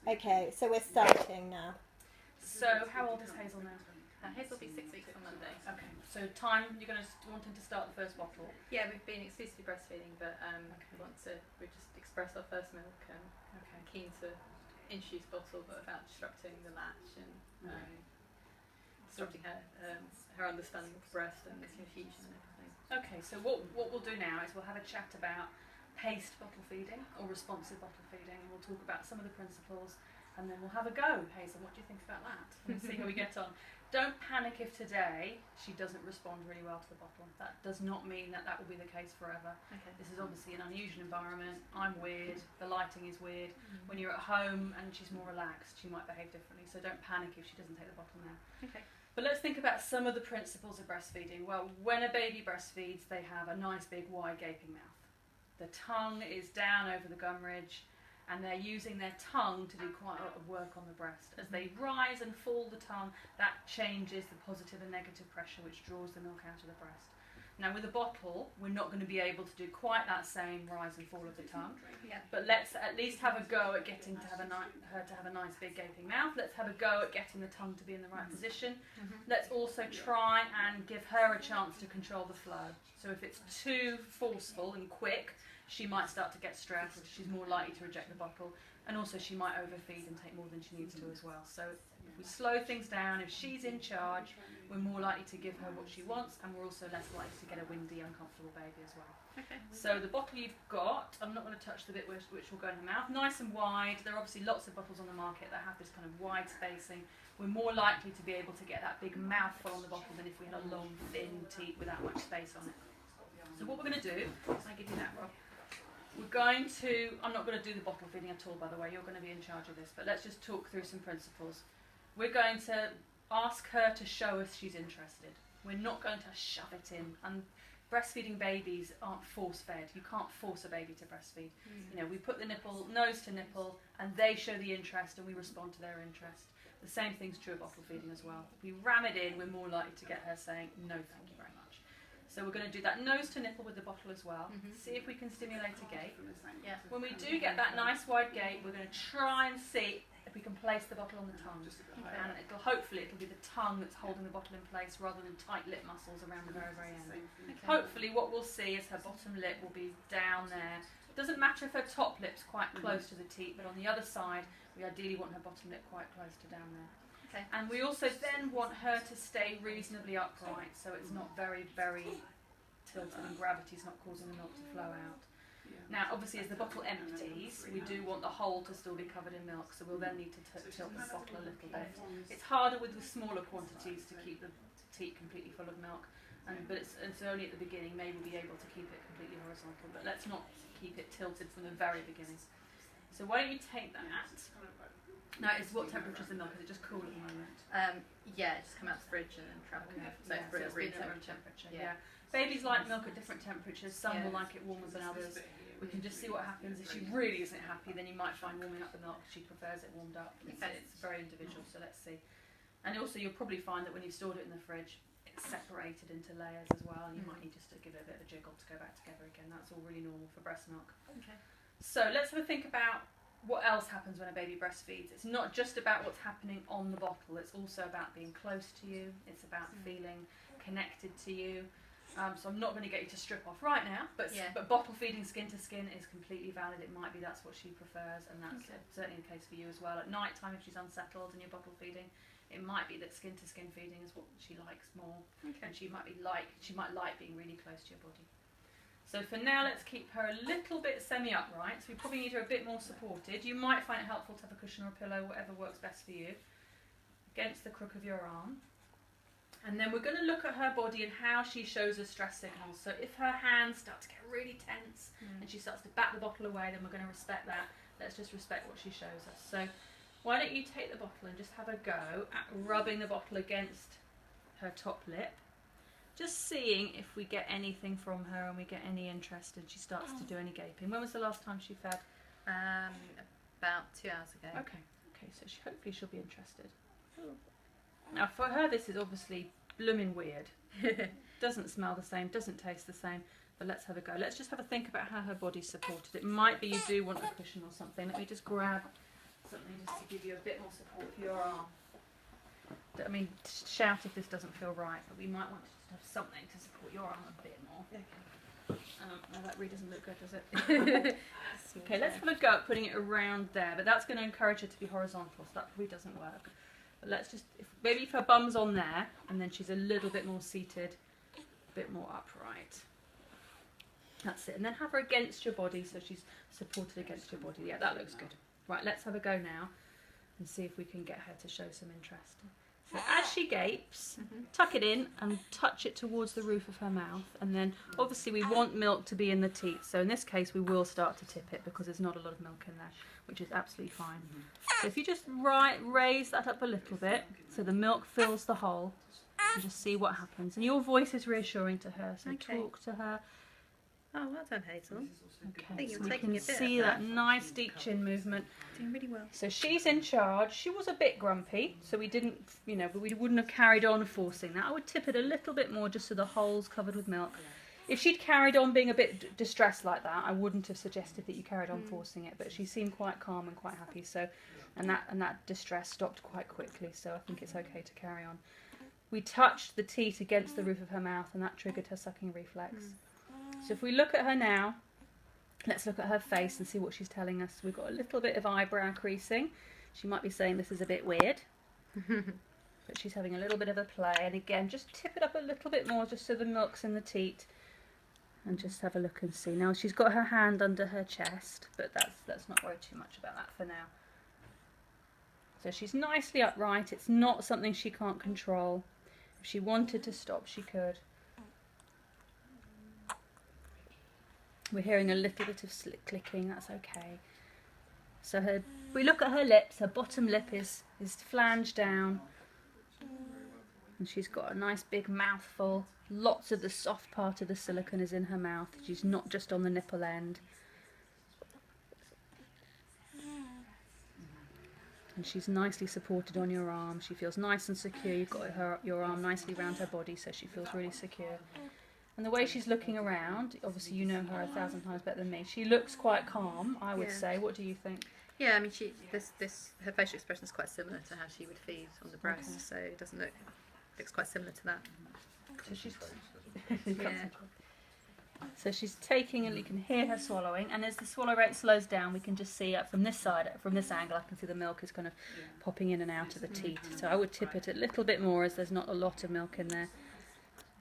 Okay, so we're starting now. So how old is Hazel now? Hazel will be 6 weeks on Monday. Okay, so time, you're going to wanting to start the first bottle? Yeah, we've been exclusively breastfeeding, but we just expressed our first milk and keen to introduce bottle, but without disrupting the latch and disrupting her understanding of breast and this infusion and everything. Okay, so what we'll do now is we'll have a chat about paced bottle feeding or responsive bottle feeding, and we'll talk about some of the principles, and then we'll have a go. Hazel, what do you think about that? And see how we get on. Don't panic if today she doesn't respond really well to the bottle. That does not mean that will be the case forever. Okay. This is obviously an unusual environment. I'm weird, the lighting is weird. When you're at home and she's more relaxed, she might behave differently, so don't panic if she doesn't take the bottle now. Okay. But let's think about some of the principles of breastfeeding. Well, when a baby breastfeeds, they have a nice big wide gaping mouth. The tongue is down over the gum ridge, and they're using their tongue to do quite a lot of work on the breast. As they rise and fall the tongue, that changes the positive and negative pressure, which draws the milk out of the breast. Now with a bottle, we're not going to be able to do quite that same rise and fall of the tongue. Yeah. But let's at least have a go at getting to have her to have a nice big gaping mouth. Let's have a go at getting the tongue to be in the right position. Let's also try and give her a chance to control the flow. So if it's too forceful and quick, she might start to get stressed, she's more likely to reject the bottle, and also she might overfeed and take more than she needs to as well. So if we slow things down, if she's in charge, we're more likely to give her what she wants, and we're also less likely to get a windy, uncomfortable baby as well. Okay. So the bottle you've got, I'm not going to touch the bit which will go in her mouth, nice and wide. There are obviously lots of bottles on the market that have this kind of wide spacing. We're more likely to be able to get that big mouthful on the bottle than if we had a long, thin teat without much space on it. So what we're going to do, I'll give you that, Rob. We're going to, I'm not going to do the bottle feeding at all, by the way, you're going to be in charge of this, but let's just talk through some principles. We're going to ask her to show us she's interested. We're not going to shove it in. And breastfeeding babies aren't force-fed. You can't force a baby to breastfeed. You know, we put the nipple, nose to nipple, and they show the interest, and we respond to their interest. The same thing's true of bottle feeding as well. If we ram it in, we're more likely to get her saying, no, thank you very much. So we're going to do that nose to nipple with the bottle as well. See if we can stimulate a gape. Yeah. When we do get that nice wide gape, we're going to try and see if we can place the bottle on the tongue. And hopefully it'll be the tongue that's holding the bottle in place rather than tight lip muscles around the very, very end. Okay. Hopefully what we'll see is her bottom lip will be down there. It doesn't matter if her top lip's quite close to the teat, but on the other side, we ideally want her bottom lip quite close to down there. Okay. And we also then want her to stay reasonably upright, so it's not very, very tilted and gravity's not causing the milk to flow out. Now, obviously, as the bottle empties, we do want the hole to still be covered in milk, so we'll then need to tilt the bottle a little bit. It's harder with the smaller quantities to keep the teat completely full of milk, but it's only at the beginning. Maybe we'll be able to keep it completely horizontal, but let's not keep it tilted from the very beginning. So why don't you take that? Now, what temperature is the milk? Is it just cool at the moment? Yeah, just come out the fridge and then travel. So Yeah, for it's room been at room temperature. Yeah. Babies like milk at different temperatures. Some will like it warmer than others. We can just see what happens. If she really isn't happy, then you might find warming up the milk. She prefers it warmed up. It's very individual, so let's see. And also you'll probably find that when you've stored it in the fridge, it's separated into layers as well, and you might need just to give it a bit of a jiggle to go back together again. That's all really normal for breast milk. Okay. So let's have a think about what else happens when a baby breastfeeds. It's not just about what's happening on the bottle, it's also about being close to you, it's about feeling connected to you. So I'm not going to get you to strip off right now, but bottle feeding skin to skin is completely valid. It might be that's what she prefers, and that's certainly the case for you as well. At night time, if she's unsettled and you're bottle feeding, it might be that skin to skin feeding is what she likes more, and she might like being really close to your body. So for now, let's keep her a little bit semi-upright, so we probably need her a bit more supported. You might find it helpful to have a cushion or a pillow, whatever works best for you, against the crook of your arm. And then we're going to look at her body and how she shows us stress signals. So if her hands start to get really tense and she starts to back the bottle away, then we're going to respect that. Let's just respect what she shows us. So why don't you take the bottle and just have a go at rubbing the bottle against her top lip. Just seeing if we get anything from her and we get any interest and she starts to do any gaping. When was the last time she fed? About 2 hours ago. Okay, so hopefully she'll be interested. Now for her this is obviously blooming weird. Doesn't smell the same, doesn't taste the same, but let's have a go. Let's just have a think about how her body's supported. It might be you do want a cushion or something. Let me just grab something just to give you a bit more support for your arm. I mean, shout if this doesn't feel right, but we might want to just have something to support your arm a bit more. No, that really doesn't look good, does it? Okay, let's have a go at putting it around there, but that's going to encourage her to be horizontal, so that probably doesn't work. But let's just, maybe if her bum's on there, and then she's a little bit more seated, a bit more upright. That's it. And then have her against your body, so she's supported against your body. Yeah, that looks good. Right, let's have a go now and see if we can get her to show some interest. So as she gapes, tuck it in and touch it towards the roof of her mouth. And then obviously we want milk to be in the teat. So in this case we will start to tip it because there's not a lot of milk in there, which is absolutely fine. So if you just raise that up a little bit so the milk fills the hole and just see what happens. And your voice is reassuring to her, so talk to her. Oh, well done, Hazel. Okay, I think so you're we taking can a bit see of that nice deep chin movement. Doing really well. So she's in charge. She was a bit grumpy, so we didn't, you know, we wouldn't have carried on forcing that. I would tip it a little bit more just so the hole's covered with milk. If she'd carried on being a bit distressed like that, I wouldn't have suggested that you carried on forcing it. But she seemed quite calm and quite happy. So, and that distress stopped quite quickly. So I think it's okay to carry on. We touched the teat against the roof of her mouth, and that triggered her sucking reflex. So if we look at her now, let's look at her face and see what she's telling us. We've got a little bit of eyebrow creasing. She might be saying this is a bit weird. But she's having a little bit of a play. And again, just tip it up a little bit more just so the milk's in the teat. And just have a look and see. Now she's got her hand under her chest, but let's not worry too much about that for now. So she's nicely upright. It's not something she can't control. If she wanted to stop, she could. We're hearing a little bit of clicking, that's okay. So we look at her lips, her bottom lip is flanged down. And she's got a nice big mouthful. Lots of the soft part of the silicone is in her mouth. She's not just on the nipple end. And she's nicely supported on your arm. She feels nice and secure. You've got your arm nicely around her body, so she feels really secure. And the way she's looking around, obviously you know her 1,000 times better than me. She looks quite calm, I would say. What do you think? Yeah, I mean, her facial expression is quite similar to how she would feed on the breast, so it doesn't looks quite similar to that. So she's So she's taking, and you can hear her swallowing. And as the swallow rate slows down, we can just see from this side, from this angle, I can see the milk is kind of popping in and out of the teat. So I would tip it a little bit more, as there's not a lot of milk in there.